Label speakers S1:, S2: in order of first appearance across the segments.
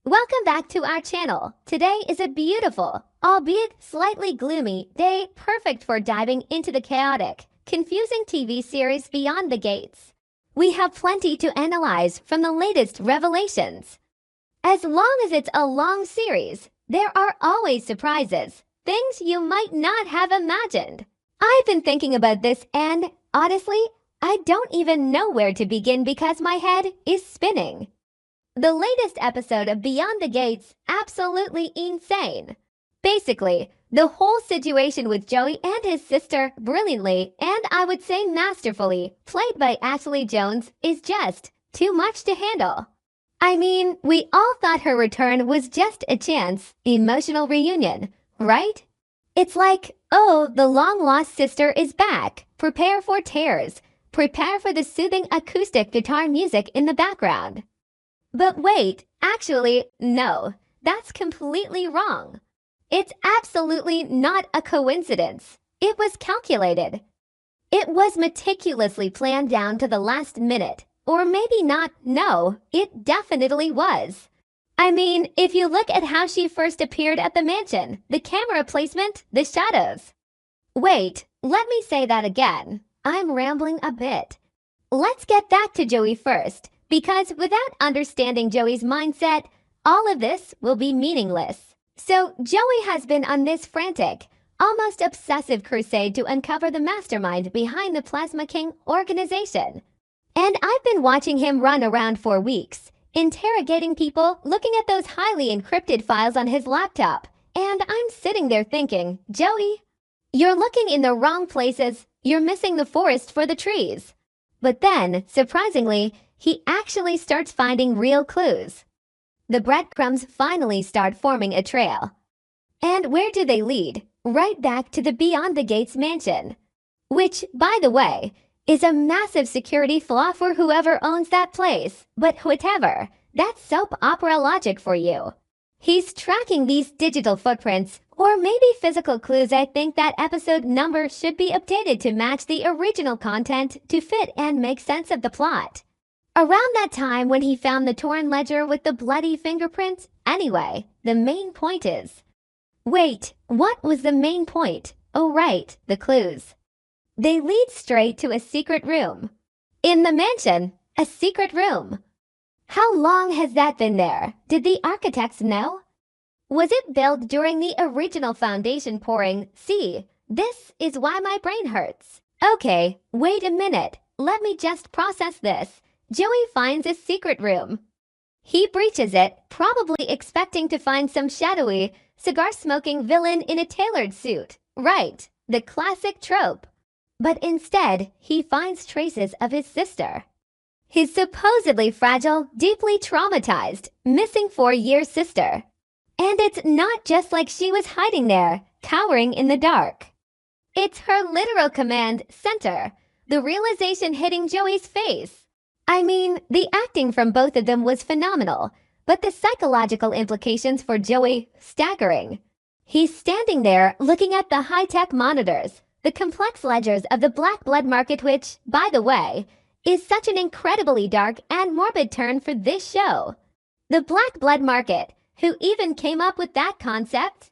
S1: Welcome back to our channel. Today is a beautiful, albeit slightly gloomy, day perfect for diving into the chaotic, confusing TV series Beyond the Gates. We have plenty to analyze from the latest revelations. As long as it's a long series, there are always surprises, things you might not have imagined. I've been thinking about this and, honestly, I don't even know where to begin because my head is spinning. The latest episode of Beyond the Gates, absolutely insane. Basically, the whole situation with Joey and his sister, brilliantly, and I would say masterfully, played by Ashley Jones, is just too much to handle. I mean, we all thought her return was just a chance, emotional reunion, right? It's like, oh, the long-lost sister is back. Prepare for tears. Prepare for the soothing acoustic guitar music in the background. But wait, actually, no, that's completely wrong. It's absolutely not a coincidence. It was calculated. It was meticulously planned down to the last minute. Or maybe not, no, it definitely was. I mean, if you look at how she first appeared at the mansion, the camera placement, the shadows. Wait, let me say that again. I'm rambling a bit. Let's get back to Joey first. Because without understanding Joey's mindset, all of this will be meaningless. So Joey has been on this frantic, almost obsessive crusade to uncover the mastermind behind the Plasma King organization. And I've been watching him run around for weeks, interrogating people, looking at those highly encrypted files on his laptop. And I'm sitting there thinking, Joey, you're looking in the wrong places. You're missing the forest for the trees. But then, surprisingly, he actually starts finding real clues. The breadcrumbs finally start forming a trail. And where do they lead? Right back to the Beyond the Gates mansion. Which, by the way, is a massive security flaw for whoever owns that place. But whatever, that's soap opera logic for you. He's tracking these digital footprints, or maybe physical clues. I think that episode number should be updated to match the original content to fit and make sense of the plot. Around that time when he found the torn ledger with the bloody fingerprints, anyway, the main point is... Wait, what was the main point? Oh right, the clues. They lead straight to a secret room. In the mansion, a secret room. How long has that been there? Did the architects know? Was it built during the original foundation pouring? See, this is why my brain hurts. Okay, wait a minute. Let me just process this. Joey finds a secret room. He breaches it, probably expecting to find some shadowy, cigar-smoking villain in a tailored suit. Right, the classic trope. But instead, he finds traces of his sister. His supposedly fragile, deeply traumatized, missing 4-year sister. And it's not just like she was hiding there, cowering in the dark. It's her literal command center, the realization hitting Joey's face. I mean, the acting from both of them was phenomenal, but the psychological implications for Joey, staggering. He's standing there looking at the high-tech monitors, the complex ledgers of the black blood market, which, by the way, is such an incredibly dark and morbid turn for this show. The black blood market, who even came up with that concept?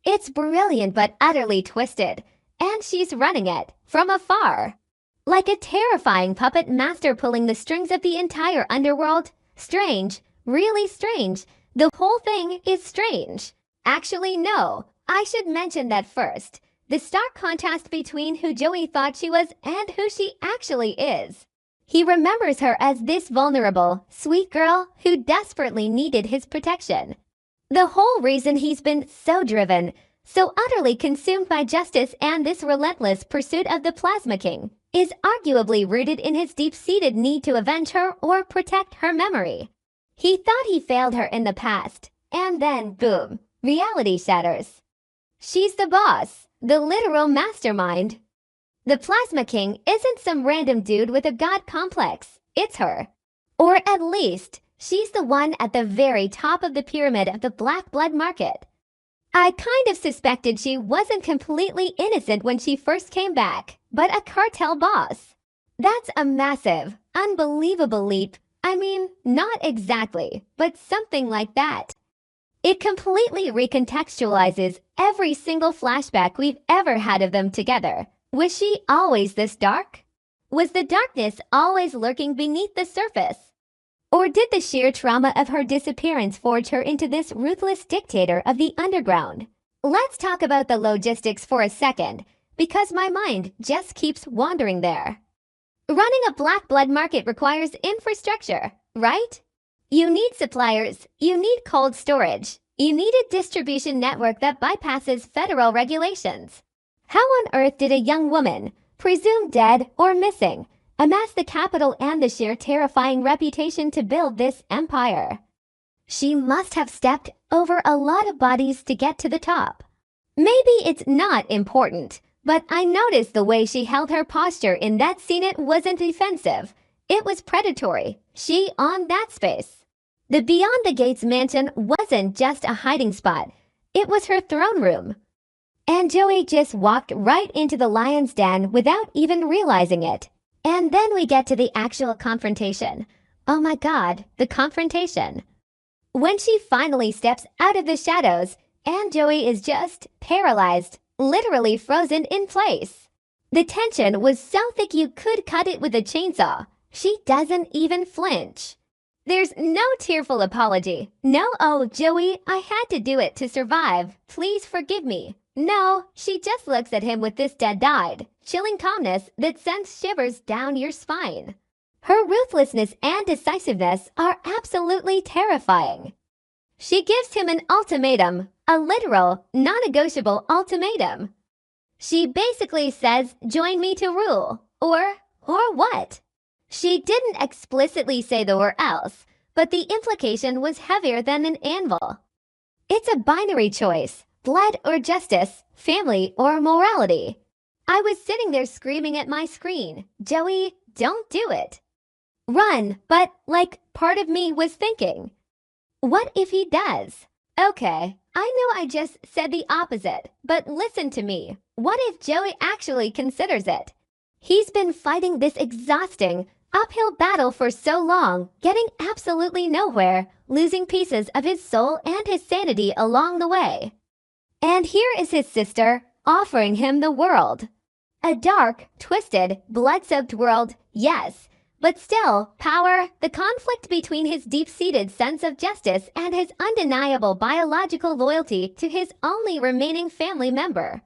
S1: It's brilliant but utterly twisted, and she's running it from afar. Like a terrifying puppet master pulling the strings of the entire underworld. Strange, really strange. The whole thing is strange. Actually, no, I should mention that first. The stark contrast between who Joey thought she was and who she actually is. He remembers her as this vulnerable, sweet girl who desperately needed his protection. The whole reason he's been so driven, so utterly consumed by justice and this relentless pursuit of the Plasma King, is arguably rooted in his deep-seated need to avenge her or protect her memory. He thought he failed her in the past, and then, boom, reality shatters. She's the boss, the literal mastermind. The Plasma King isn't some random dude with a god complex, it's her. Or at least, she's the one at the very top of the pyramid of the black blood market. I kind of suspected she wasn't completely innocent when she first came back, but a cartel boss. That's a massive, unbelievable leap. I mean, not exactly, but something like that. It completely recontextualizes every single flashback we've ever had of them together. Was she always this dark? Was the darkness always lurking beneath the surface? Or did the sheer trauma of her disappearance forge her into this ruthless dictator of the underground? Let's talk about the logistics for a second, because my mind just keeps wandering there. Running a black blood market requires infrastructure, right? You need suppliers, you need cold storage, you need a distribution network that bypasses federal regulations. How on earth did a young woman, presumed dead or missing, amass the capital and the sheer terrifying reputation to build this empire? She must have stepped over a lot of bodies to get to the top. Maybe it's not important, but I noticed the way she held her posture in that scene. It wasn't defensive. It was predatory. She owned that space. The Beyond the Gates mansion wasn't just a hiding spot. It was her throne room. And Joey just walked right into the lion's den without even realizing it. And then we get to the actual confrontation. Oh my God, the confrontation. When she finally steps out of the shadows, and Joey is just paralyzed, literally frozen in place. The tension was so thick you could cut it with a chainsaw. She doesn't even flinch. There's no tearful apology. No, oh, Joey, I had to do it to survive. Please forgive me. No, she just looks at him with this dead-eyed, chilling calmness that sends shivers down your spine. Her ruthlessness and decisiveness are absolutely terrifying. She gives him an ultimatum, a literal, non-negotiable ultimatum. She basically says, join me to rule, or what? She didn't explicitly say the or else, but the implication was heavier than an anvil. It's a binary choice, blood or justice, family or morality. I was sitting there screaming at my screen, Joey, don't do it. Run, but, part of me was thinking, what if he does? Okay, I know I just said the opposite, but listen to me. What if Joey actually considers it? He's been fighting this exhausting, uphill battle for so long, getting absolutely nowhere, losing pieces of his soul and his sanity along the way. And here is his sister, offering him the world. A dark, twisted, blood-soaked world, yes, but still, power, the conflict between his deep-seated sense of justice and his undeniable biological loyalty to his only remaining family member.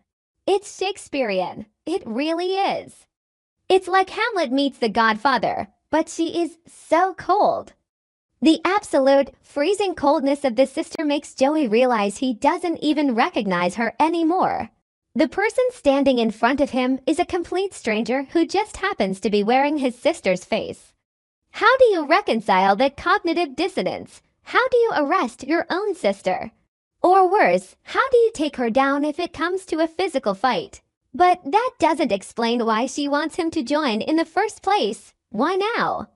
S1: It's Shakespearean. It really is. It's like Hamlet meets the Godfather, but she is so cold. The absolute, freezing coldness of the sister makes Joey realize he doesn't even recognize her anymore. The person standing in front of him is a complete stranger who just happens to be wearing his sister's face. How do you reconcile that cognitive dissonance? How do you arrest your own sister? Or worse, how do you take her down if it comes to a physical fight? But that doesn't explain why she wants him to join in the first place. Why now?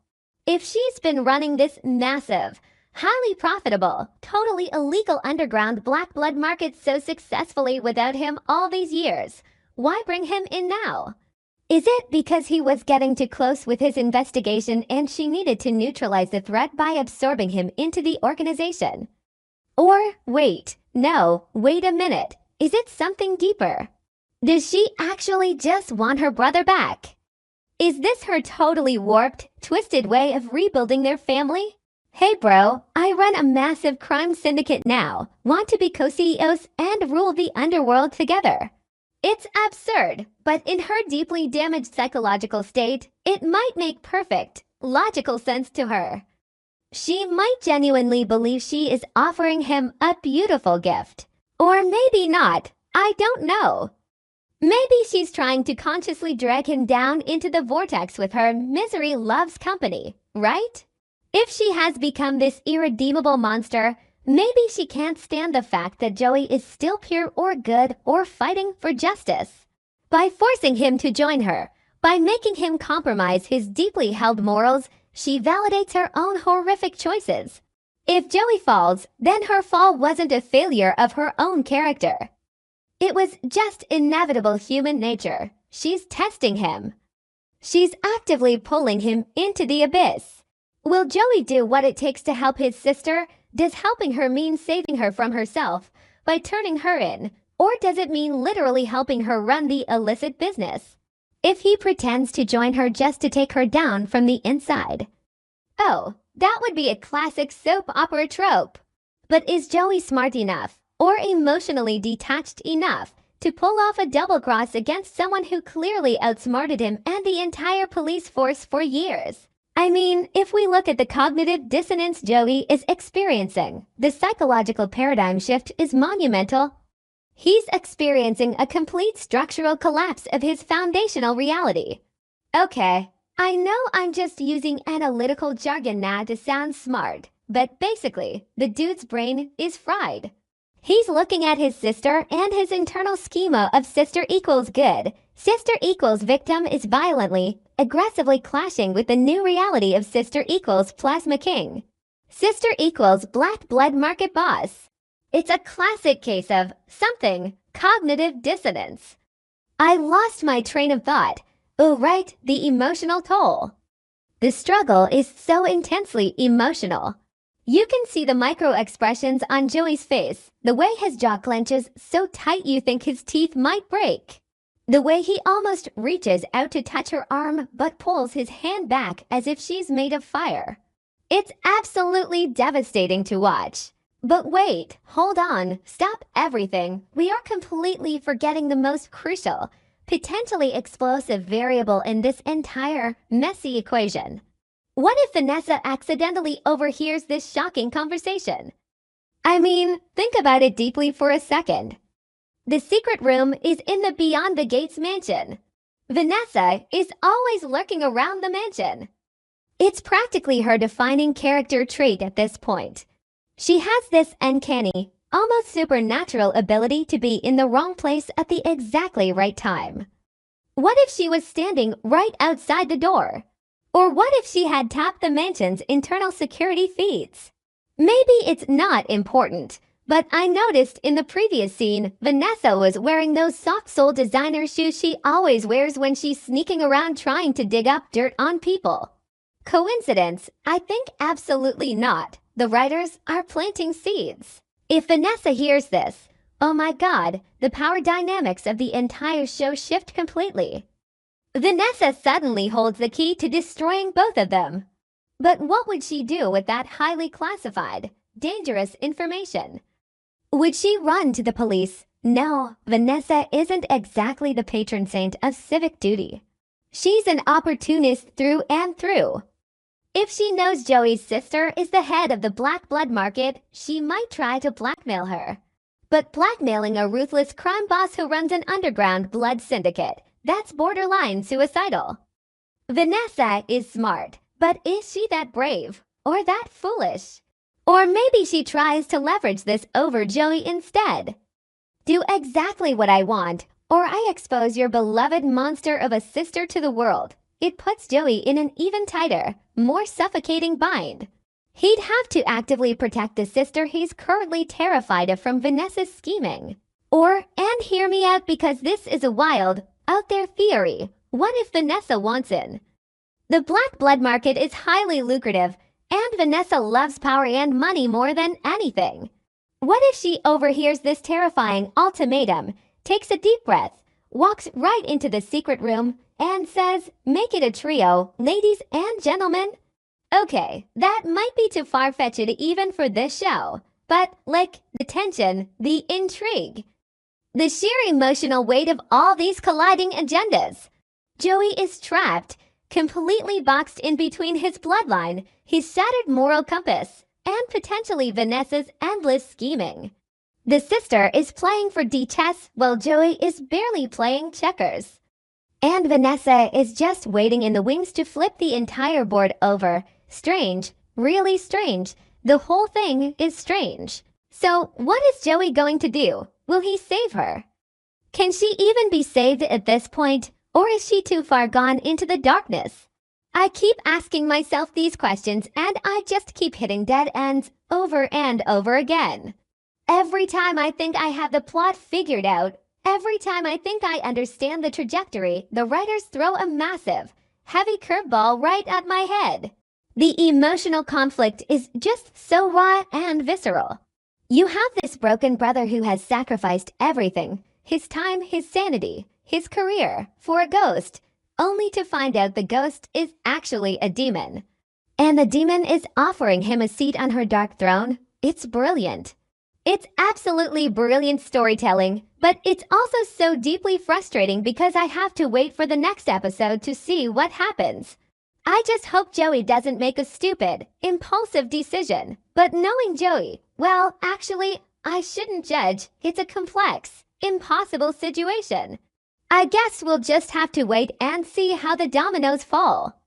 S1: If she's been running this massive, highly profitable, totally illegal underground black blood market so successfully without him all these years, why bring him in now? Is it because he was getting too close with his investigation and she needed to neutralize the threat by absorbing him into the organization? Or, wait a minute, is it something deeper? Does she actually just want her brother back? Is this her totally warped, twisted way of rebuilding their family? Hey bro, I run a massive crime syndicate now, want to be co-CEOs and rule the underworld together. It's absurd, but in her deeply damaged psychological state, it might make perfect, logical sense to her. She might genuinely believe she is offering him a beautiful gift. Or maybe not, I don't know. Maybe she's trying to consciously drag him down into the vortex with her misery loves company, right? If she has become this irredeemable monster, maybe she can't stand the fact that Joey is still pure or good or fighting for justice. By forcing him to join her, by making him compromise his deeply held morals, she validates her own horrific choices. If Joey falls, then her fall wasn't a failure of her own character. It was just inevitable human nature. She's testing him. She's actively pulling him into the abyss. Will Joey do what it takes to help his sister? Does helping her mean saving her from herself by turning her in? Or does it mean literally helping her run the illicit business? If he pretends to join her just to take her down from the inside. Oh, that would be a classic soap opera trope. But is Joey smart enough or emotionally detached enough to pull off a double cross against someone who clearly outsmarted him and the entire police force for years? I mean, if we look at the cognitive dissonance Joey is experiencing, the psychological paradigm shift is monumental. He's experiencing a complete structural collapse of his foundational reality. Okay, I know I'm just using analytical jargon now to sound smart, but basically, the dude's brain is fried. He's looking at his sister and his internal schema of sister equals good, sister equals victim is violently, aggressively clashing with the new reality of sister equals plasma king. Sister equals black blood market boss. It's a classic case of something cognitive dissonance. I lost my train of thought. Oh, right, the emotional toll. The struggle is so intensely emotional. You can see the micro-expressions on Joey's face, the way his jaw clenches so tight you think his teeth might break. The way he almost reaches out to touch her arm but pulls his hand back as if she's made of fire. It's absolutely devastating to watch. But wait, hold on, stop everything. We are completely forgetting the most crucial, potentially explosive variable in this entire messy equation. What if Vanessa accidentally overhears this shocking conversation? I mean, think about it deeply for a second. The secret room is in the Beyond the Gates mansion. Vanessa is always lurking around the mansion. It's practically her defining character trait at this point. She has this uncanny, almost supernatural ability to be in the wrong place at the exactly right time. What if she was standing right outside the door? Or what if she had tapped the mansion's internal security feeds? Maybe it's not important, but I noticed in the previous scene, Vanessa was wearing those soft-sole designer shoes she always wears when she's sneaking around trying to dig up dirt on people. Coincidence? I think absolutely not. The writers are planting seeds. If Vanessa hears this, oh my god, the power dynamics of the entire show shift completely. Vanessa suddenly holds the key to destroying both of them. But what would she do with that highly classified, dangerous information? Would she run to the police? No, Vanessa isn't exactly the patron saint of civic duty. She's an opportunist through and through. If she knows Joey's sister is the head of the black blood market, she might try to blackmail her. But blackmailing a ruthless crime boss who runs an underground blood syndicate, that's borderline suicidal. Vanessa is smart, but is she that brave? Or that foolish? Or maybe she tries to leverage this over Joey instead. Do exactly what I want, or I expose your beloved monster of a sister to the world. It puts Joey in an even tighter, more suffocating bind. He'd have to actively protect the sister he's currently terrified of from Vanessa's scheming. Or, and hear me out because this is a wild, out there theory, what if Vanessa wants in? The black blood market is highly lucrative, and Vanessa loves power and money more than anything. What if she overhears this terrifying ultimatum, takes a deep breath, walks right into the secret room, and says, make it a trio, ladies and gentlemen? Okay, that might be too far-fetched even for this show, but like the tension, the intrigue, the sheer emotional weight of all these colliding agendas. Joey is trapped, completely boxed in between his bloodline, his shattered moral compass, and potentially Vanessa's endless scheming. The sister is playing for D-chess while Joey is barely playing checkers. And Vanessa is just waiting in the wings to flip the entire board over. Strange, really strange. The whole thing is strange. So, what is Joey going to do? Will he save her? Can she even be saved at this point, or is she too far gone into the darkness? I keep asking myself these questions and I just keep hitting dead ends over and over again. Every time I think I have the plot figured out, every time I think I understand the trajectory, the writers throw a massive, heavy curveball right at my head. The emotional conflict is just so raw and visceral. You have this broken brother who has sacrificed everything, his time, his sanity, his career, for a ghost, only to find out the ghost is actually a demon. And the demon is offering him a seat on her dark throne. It's brilliant. It's absolutely brilliant storytelling, but it's also so deeply frustrating because I have to wait for the next episode to see what happens. I just hope Joey doesn't make a stupid, impulsive decision. But knowing Joey, well, actually, I shouldn't judge. It's a complex, impossible situation. I guess we'll just have to wait and see how the dominoes fall.